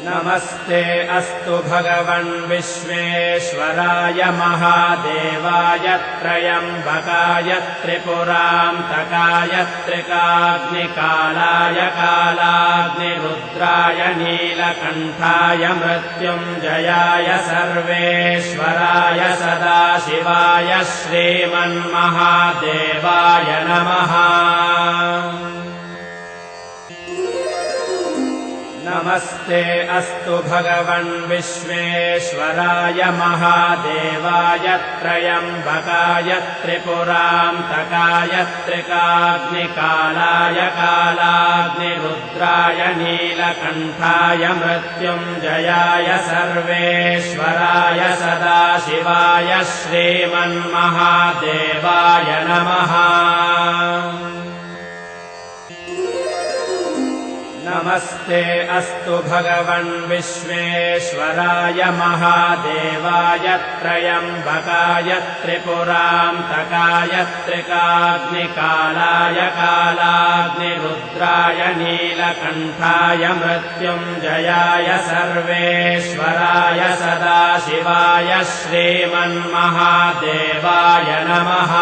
नमस्ते अस्तु भगवन् विश्वेश्वराय महादेवाय त्रयम्बकाय त्रिपुरान्तकाय त्रिकाग्निकालाय कालाग्निरुद्राय नीलकण्ठाय मृत्युञ्जयाय सर्वेश्वराय सदाशिवाय श्रीमन्महादेवाय नमः। नमस्ते अस्तु भगवन् विश्वेश्वराय महादेवाय त्रयम्बकाय त्रिपुरान्तकाय त्रिकाग्निकालाय कालाग्निरुद्राय नीलकण्ठाय मृत्युञ्जयाय सर्वेश्वराय सदाशिवाय श्रीमन्महादेवाय नमः। नमस्ते अस्तु भगवन् विश्वेश्वराय महादेवाय त्रयम्बकाय त्रिपुरान्तकाय त्रिकाग्निकालाय कालाग्निरुद्राय नीलकण्ठाय मृत्युञ्जयाय सर्वेश्वराय सदाशिवाय श्रीमन्महादेवाय नमः।